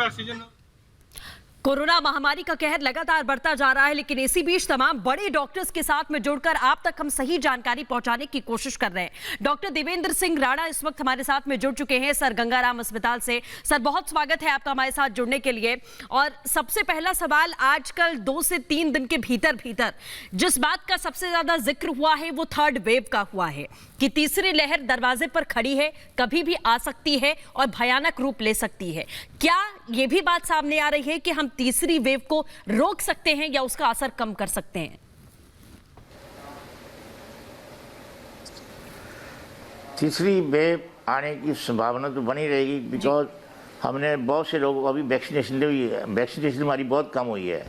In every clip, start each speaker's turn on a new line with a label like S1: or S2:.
S1: पे oxygen.
S2: Corona महामारी का कहर लगातार बढ़ता जा रहा है, लेकिन इसी बीच तमाम बड़े डॉक्टर्स के साथ में जुड़कर आप तक हम सही जानकारी पहुंचाने की कोशिश कर रहे हैं। डॉक्टर देवेंद्र सिंह राणा इस वक्त हमारे साथ में जुड़ चुके हैं सर गंगाराम अस्पताल से। सर, बहुत स्वागत है आपका हमारे साथ जुड़ने के लिए। और सबसे पहला सवाल, आजकल 2 से 3 दिन के भीतर जिस बात का सबसे ज्यादा जिक्र हुआ है वो थर्ड वेव का हुआ है कि तीसरी लहर दरवाजे पर खड़ी है, कभी भी आ सकती है और भयानक रूप ले सकती है। क्या ये भी बात सामने आ रही है कि हम तीसरी वेव को रोक सकते हैं या उसका असर कम कर सकते हैं?
S3: तीसरी वेव आने की संभावना तो बनी रहेगी, बिकॉज हमने बहुत से लोगों को अभी वैक्सीनेशन ली हुई है, वैक्सीनेशन हमारी बहुत कम हुई है।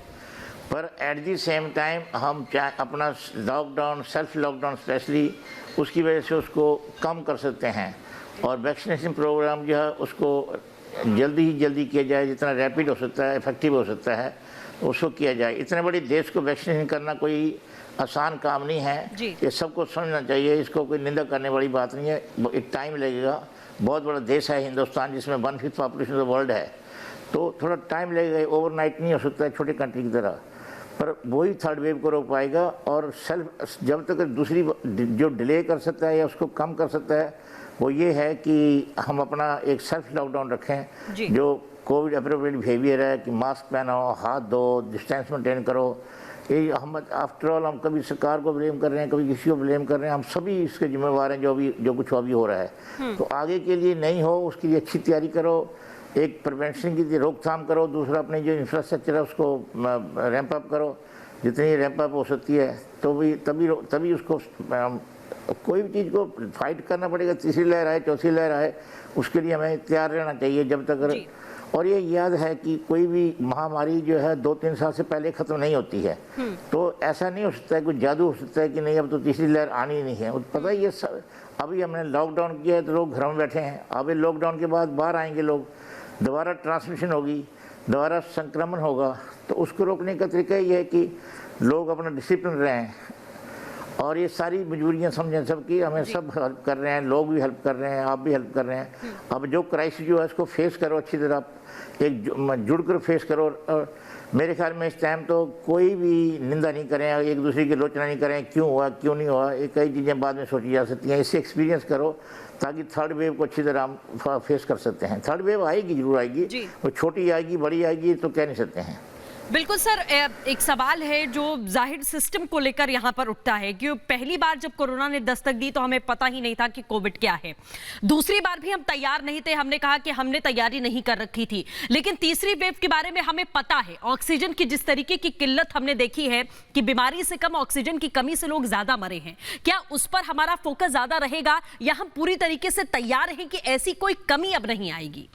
S3: पर एट द सेम टाइम हम अपना लॉकडाउन, सेल्फ लॉकडाउन स्पेशली, उसकी वजह से उसको कम कर सकते हैं। और वैक्सीनेशन प्रोग्राम जो है उसको जल्दी किया जाए, जितना रैपिड हो सकता है, इफेक्टिव हो सकता है, उसको किया जाए। इतने बड़े देश को वैक्सीनेशन करना कोई आसान काम नहीं है, ये सबको समझना चाहिए। इसको कोई निंदा करने वाली बात नहीं है। एक टाइम लगेगा, बहुत बड़ा देश है हिंदुस्तान, जिसमें 1/5 पॉपुलेशन ऑफ द वर्ल्ड है, तो थोड़ा टाइम लगेगा, ओवरनाइट नहीं हो सकता है छोटे कंट्री की तरह। पर वही थर्ड वेव को रोक पाएगा। और सेल्फ जब तक दूसरी जो डिले कर सकता है या उसको कम कर सकता है वो ये है कि हम अपना एक सेल्फ लॉकडाउन रखें, जो कोविड अप्रोप्रिएट बिहेवियर है कि मास्क पहनो, हाथ धो, डिस्टेंस मेंटेन करो। ये हम आफ्टर ऑल हम कभी सरकार को ब्लेम कर रहे हैं, कभी किसी को ब्लेम कर रहे हैं, हम सभी इसके जिम्मेवार हैं जो कुछ अभी हो रहा है। तो आगे के लिए नहीं हो, उसके लिए अच्छी तैयारी करो, एक प्रिवेंशन की रोकथाम करो, दूसरा अपने जो इंफ्रास्ट्रक्चर है उसको रैंप अप करो, जितनी रैंप अप हो सकती है। तो भी तभी उसको कोई भी चीज़ को फाइट करना पड़ेगा। तीसरी लहर आए, चौथी लहर आए, उसके लिए हमें तैयार रहना चाहिए जब तक। और ये याद है कि कोई भी महामारी जो है 2-3 साल से पहले ख़त्म नहीं होती है। तो ऐसा नहीं हो सकता है, कोई जादू हो सकता है कि नहीं अब तो तीसरी लहर आनी ही नहीं है। पता ही ये अभी हमने लॉकडाउन किया है तो लोग घर में बैठे हैं, अभी लॉकडाउन के बाद बाहर आएंगे लोग, दोबारा ट्रांसमिशन होगी, दोबारा संक्रमण होगा। तो उसको रोकने का तरीका ये है कि लोग अपना डिसिप्लिन रहें और ये सारी मजबूरियां समझें सबकी। हमें सब हेल्प कर रहे हैं, लोग भी हेल्प कर रहे हैं, आप भी हेल्प कर रहे हैं। अब जो क्राइसिस जो है इसको फेस करो अच्छी तरह, एक जुड़कर फेस करो। और मेरे ख्याल में इस टाइम तो कोई भी निंदा नहीं करें, एक दूसरे की आलोचना नहीं करें, क्यों हुआ क्यों नहीं हुआ, ये कई चीज़ें बाद में सोची जा सकती हैं। इससे एक्सपीरियंस करो ताकि थर्ड वेव को अच्छी तरह हम फेस कर सकते हैं। थर्ड वेव आएगी, जरूर आएगी, वो छोटी आएगी बड़ी आएगी तो कह नहीं सकते हैं।
S2: बिल्कुल सर, एक सवाल है जो जाहिर सिस्टम को लेकर यहाँ पर उठता है कि पहली बार जब कोरोना ने दस्तक दी तो हमें पता ही नहीं था कि कोविड क्या है। दूसरी बार भी हम तैयार नहीं थे, हमने कहा कि हमने तैयारी नहीं कर रखी थी। लेकिन तीसरी वेव के बारे में हमें पता है, ऑक्सीजन की जिस तरीके की किल्लत हमने देखी है कि बीमारी से कम ऑक्सीजन की कमी से लोग ज्यादा मरे हैं, क्या उस पर हमारा फोकस ज्यादा रहेगा या हम पूरी तरीके से तैयार हैं कि ऐसी कोई कमी अब नहीं आएगी?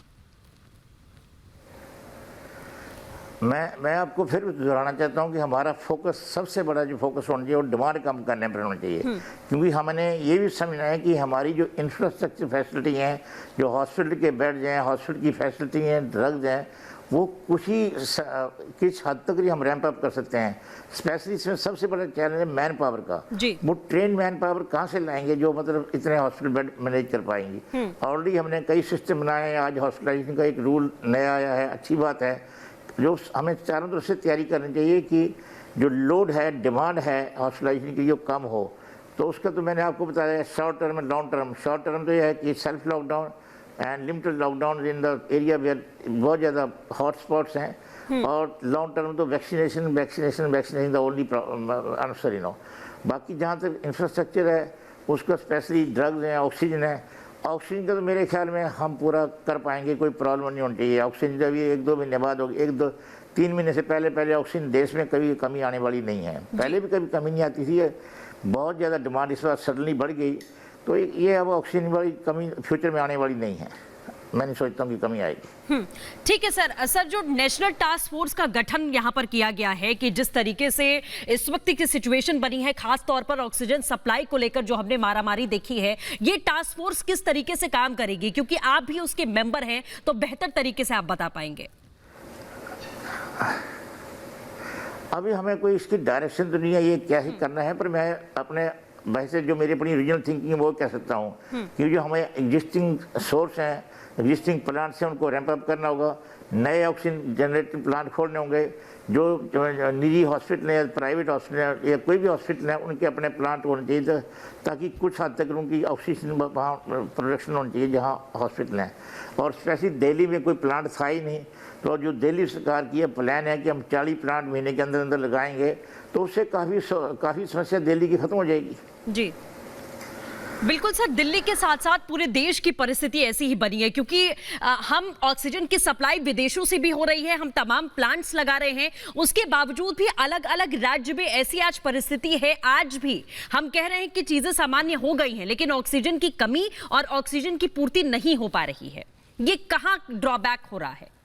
S3: मैं आपको फिर दोहराना चाहता हूँ कि हमारा फोकस, सबसे बड़ा जो फोकस होना चाहिए वो डिमांड कम करने पर होना चाहिए। क्योंकि हमने ये भी समझना है कि हमारी जो इंफ्रास्ट्रक्चर फैसिलिटी हैं, जो हॉस्पिटल के बेड्स हैं, हॉस्पिटल की फैसिलिटी हैं, ड्रग्स हैं, वो किस हद तक ही हम रैंप अप कर सकते हैं। स्पेशली इसमें सबसे बड़ा चैलेंज है मैन पावर का। वो ट्रेन मैन पावर कहाँ से लाएंगे जो मतलब इतने हॉस्पिटल बेड मैनेज कर पाएंगी। ऑलरेडी हमने कई सिस्टम बनाए हैं, आज हॉस्पिटलाइजेशन का एक रूल नया आया है, अच्छी बात है। जो हमें चारों तरफ से तैयारी करनी चाहिए कि जो लोड है, डिमांड है हॉस्पिटलाइजेशन की, जो कम हो। तो उसका तो मैंने आपको बताया short term and long term. Short term तो यह है कि self lockdown and limited lockdown in the area where बहुत ज़्यादा हॉट स्पॉट्स हैं। और लॉन्ग टर्म तो vaccination the only answer, you know. बाकी जहाँ तक इंफ्रास्ट्रक्चर है उसका स्पेशली ड्रग्स हैं, ऑक्सीजन है। ऑक्सीजन का तो मेरे ख्याल में हम पूरा कर पाएंगे, कोई प्रॉब्लम नहीं होनी चाहिए। ऑक्सीजन जब ये 1-2 महीने बाद होगी, 1-2-3 महीने से पहले ऑक्सीजन देश में कभी कमी आने वाली नहीं है। पहले भी कभी कमी नहीं आती थी, बहुत ज़्यादा डिमांड इस बार सडनली बढ़ गई। तो ये अब ऑक्सीजन वाली कमी फ्यूचर में आने वाली नहीं है, मैं नहीं सोचता हूँ कि कमी आएगी।
S2: ठीक है सर। सर, जो नेशनल टास्क फोर्स का गठन यहाँ पर किया गया है कि जिस तरीके से इस वक्त की सिचुएशन बनी है, खास तौर पर ऑक्सीजन सप्लाई को लेकर जो हमने मारामारी देखी है, ये टास्क फोर्स किस तरीके से काम करेगी? क्योंकि आप भी उसके मेंबर हैं तो बेहतर तरीके से आप बता पाएंगे।
S3: अभी हमें कोई इसकी डायरेक्शन तो नहीं है ये क्या ही करना है, पर मैं अपने वैसे जो मेरी अपनी रीजनल थिंकिंग है वो कह सकता हूँ कि जो हमें एग्जिस्टिंग सोर्स हैं, एग्जिस्टिंग प्लांट से उनको रैंप अप करना होगा, नए ऑक्सीजन जनरेटिंग प्लांट खोलने होंगे। जो निजी हॉस्पिटल है, प्राइवेट हॉस्पिटल है या कोई भी हॉस्पिटल है, उनके अपने प्लांट होने चाहिए ताकि कुछ हद तक उनकी ऑक्सीजन वहाँ प्रोडक्शन होनी चाहिए जहाँ हॉस्पिटल हैं। और स्पेशली दिल्ली में कोई प्लांट था ही नहीं, तो जो दिल्ली सरकार की यह प्लान है कि हम 40 प्लांट महीने के अंदर अंदर लगाएंगे, तो उससे काफ़ी समस्या दिल्ली की ख़त्म हो जाएगी।
S2: जी बिल्कुल सर, दिल्ली के साथ साथ पूरे देश की परिस्थिति ऐसी ही बनी है क्योंकि हम ऑक्सीजन की सप्लाई विदेशों से भी हो रही है, हम तमाम प्लांट्स लगा रहे हैं, उसके बावजूद भी अलग अलग राज्य में ऐसी आज परिस्थिति है। आज भी हम कह रहे हैं कि चीजें सामान्य हो गई हैं, लेकिन ऑक्सीजन की कमी और ऑक्सीजन की पूर्ति नहीं हो पा रही है। ये कहाँ ड्रॉबैक हो रहा है?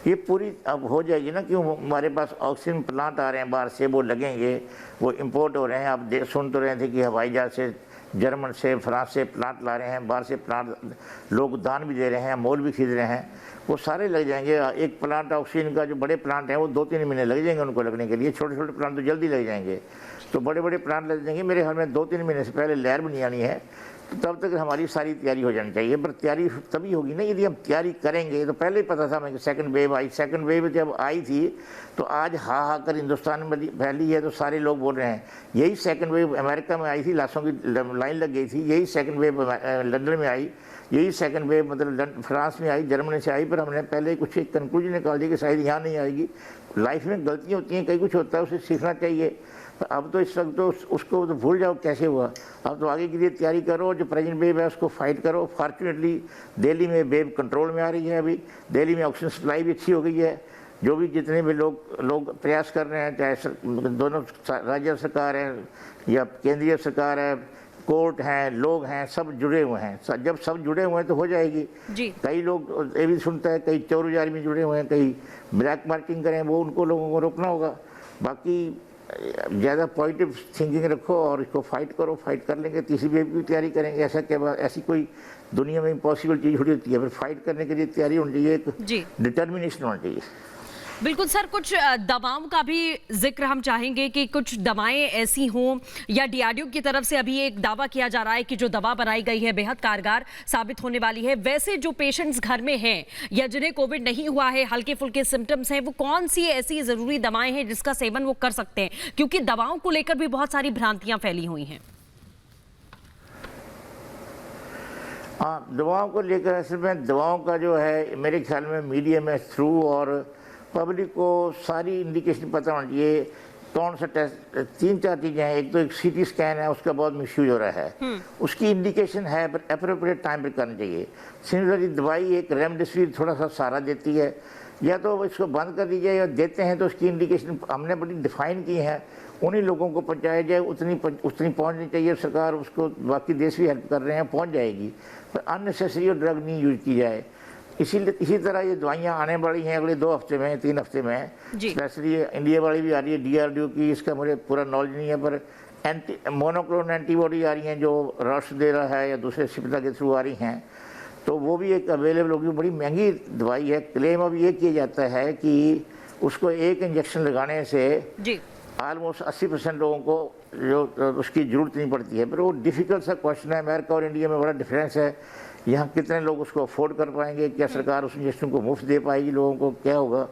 S3: ये पूरी अब हो जाएगी ना, क्यों हमारे पास ऑक्सीजन प्लांट आ रहे हैं बाहर से, वो लगेंगे, वो इंपोर्ट हो रहे हैं। आप सुन तो रहे थे कि हवाई जहाज से, जर्मन से, फ्रांस से प्लांट ला रहे हैं, बाहर से प्लांट लोग दान भी दे रहे हैं, मोल भी खरीद रहे हैं, वो सारे लग जाएंगे। एक प्लांट ऑक्सीजन का जो बड़े प्लांट हैं वो 2-3 महीने लग जाएंगे उनको लगने के लिए, छोटे छोटे प्लांट तो जल्दी लग जाएंगे। तो बड़े बड़े प्लांट लग जाएंगे, मेरे ख्याल में 2-3 महीने से पहले लहर भी नहीं आनी है, तो तब तक हमारी सारी तैयारी हो जानी चाहिए। पर तैयारी तभी होगी ना यदि हम तैयारी करेंगे। तो पहले ही पता था हमें कि सेकंड वेव आई, सेकंड वेव जब आई थी तो आज हा कर हिंदुस्तान में फैली है, तो सारे लोग बोल रहे हैं। यही सेकंड वेव अमेरिका में आई थी, लाशों की लाइन लग गई थी, यही सेकंड वेव लंदन में आई, यही सेकंड वेव मतलब फ्रांस में आई, जर्मनी से आई। पर हमने पहले कुछ एक कंक्लूजन निकाल दिया कि शायद यहाँ नहीं आएगी। लाइफ में गलतियाँ होती हैं, कहीं कुछ होता है, उसे सीखना चाहिए। अब तो इस वक्त तो उसको तो भूल जाओ कैसे हुआ, अब तो आगे के लिए तैयारी करो। जो प्रेजेंट वेव है उसको फाइट करो। फॉर्चुनेटली दिल्ली में वेव कंट्रोल में आ रही है, अभी दिल्ली में ऑक्सीजन सप्लाई भी अच्छी हो गई है। जो भी जितने भी लोग प्रयास कर रहे हैं, चाहे दोनों राज्य सरकार है या केंद्रीय सरकार है, कोर्ट हैं, लोग हैं, सब जुड़े हुए हैं। जब सब जुड़े हुए हैं तो हो जाएगी जी। कई लोग ये भी सुनता है, कई चोर उजारी में जुड़े हुए हैं, कई ब्लैक मार्किंग करें, वो उनको लोगों को रोकना होगा। बाकी ज़्यादा पॉजिटिव थिंकिंग रखो और इसको फाइट करो, फाइट कर लेंगे। तीसरी वेव की तैयारी करेंगे। ऐसा क्या, ऐसी कोई दुनिया में इम्पॉसिबल चीज़ थोड़ी होती है। फिर फाइट करने के लिए तैयारी होनी चाहिए, एक डिटर्मिनेशन होना चाहिए।
S2: बिल्कुल सर, कुछ दवाओं का भी जिक्र हम चाहेंगे कि कुछ दवाएं ऐसी हों, या डीआरडीओ की तरफ से अभी एक दावा किया जा रहा है कि जो दवा बनाई गई है बेहद कारगर साबित होने वाली है। वैसे जो पेशेंट्स घर में हैं या जिन्हें कोविड नहीं हुआ है, हल्के फुल्के सिम्टम्स हैं, वो कौन सी ऐसी जरूरी दवाएं हैं जिसका सेवन वो कर सकते हैं? क्योंकि दवाओं को लेकर भी बहुत सारी भ्रांतियां फैली हुई हैं।
S3: हाँ, दवाओं को लेकर असल में दवाओं का जो है मेरे ख्याल में मीडिया में थ्रू और पब्लिक को सारी इंडिकेशन पता होना चाहिए। कौन सा टेस्ट, 3-4 चीज़ें हैं। एक तो एक सीटी स्कैन है, उसका बहुत मिसयूज हो रहा है, उसकी इंडिकेशन है, पर अप्रोप्रिएट टाइम पर करनी चाहिए। सिमिलरली दवाई एक रेमडेसिविर थोड़ा सा सहारा देती है, या तो इसको बंद कर दीजिए, या देते हैं तो उसकी इंडिकेशन हमने बड़ी डिफाइन की है, उन्हीं लोगों को पहुँचाया जाए, उतनी पहुँचनी चाहिए। सरकार उसको, बाकी देश भी हेल्प कर रहे हैं, पहुँच जाएगी, पर अननेसेसरी ड्रग नहीं यूज की जाए। इसी तरह ये दवाइयाँ आने वाली हैं अगले 2 हफ्ते में, 3 हफ्ते में। स्पेशली इंडिया वाली भी आ रही है डीआरडीओ की, इसका मुझे पूरा नॉलेज नहीं है, पर मोनोक्लोनल एंटीबॉडी आ रही हैं जो रश दे रहा है या दूसरे सिप्ला के थ्रू आ रही हैं, तो वो भी एक अवेलेबल होगी। बड़ी महंगी दवाई है। क्लेम अब ये किया जाता है कि उसको एक इंजेक्शन लगाने से ऑलमोस्ट 80% लोगों को जो उसकी ज़रूरत नहीं पड़ती है। पर वो डिफ़िकल्ट सा क्वेश्चन है। अमेरिका और इंडिया में बड़ा डिफरेंस है। यहाँ कितने लोग उसको अफोर्ड कर पाएंगे, क्या सरकार उस इंजेक्शन को मुफ्त दे पाएगी लोगों को, क्या होगा,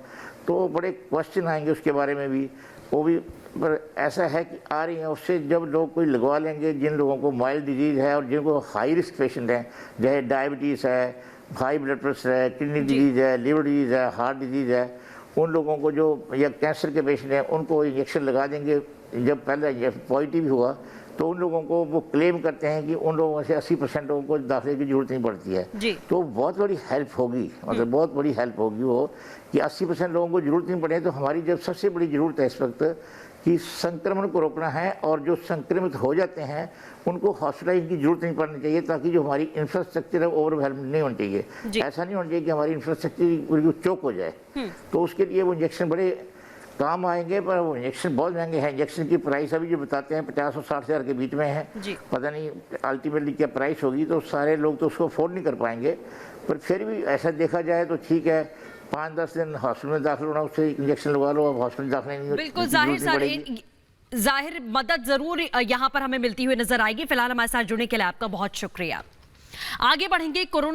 S3: तो बड़े क्वेश्चन आएंगे उसके बारे में भी। वो भी पर ऐसा है कि आ रही हैं, उससे जब लोग कोई लगवा लेंगे, जिन लोगों को माइल्ड डिजीज़ है और जिनको हाई रिस्क पेशेंट हैं, जैसे डायबिटीज़ है, हाई ब्लड प्रेशर है, किडनी डिजीज़ है, लिवर डिजीज़ है, हार्ट डिजीज़ है, उन लोगों को जो, या कैंसर के पेशेंट हैं, उनको इंजेक्शन लगा देंगे। जब पहले पॉजिटिव हुआ तो उन लोगों को वो क्लेम करते हैं कि उन लोगों से 80% लोगों को दाखिले की जरूरत नहीं पड़ती है। तो बहुत बड़ी हेल्प होगी, मतलब बहुत बड़ी हेल्प होगी वो, कि 80% लोगों को जरूरत नहीं पड़े। तो हमारी जब सबसे बड़ी ज़रूरत है इस वक्त कि संक्रमण को रोकना है, और जो संक्रमित हो जाते हैं उनको हॉस्पिटलाइज की जरूरत नहीं पड़नी चाहिए, ताकि जो हमारी इंफ्रास्ट्रक्चर है ओवरवेल्म नहीं होनी चाहिए। ऐसा नहीं होना चाहिए कि हमारी इंफ्रास्ट्रक्चर चौक हो जाए। तो उसके लिए वो इंजेक्शन बड़े काम आएंगे, पर वो इंजेक्शन बहुत महंगे हैं। इंजेक्शन की प्राइस अभी जो बताते हैं 50 और 60 हज़ार के बीच में है। पता नहीं अल्टीमेटली क्या प्राइस होगी, तो सारे लोग तो उसको अफोर्ड नहीं कर पाएंगे। पर फिर भी ऐसा देखा जाए तो ठीक है, 5-10 दिन हॉस्पिटल में दाखिल होना, उससे इंजेक्शन लगवा लो, अब हॉस्पिटल दाखिल नहीं।
S2: बिल्कुल जाहिर मदद जरूर यहाँ पर हमें मिलती हुई नजर आएगी। फिलहाल हमारे साथ जुड़ने के लिए आपका बहुत शुक्रिया। आगे बढ़ेंगे। कोरोना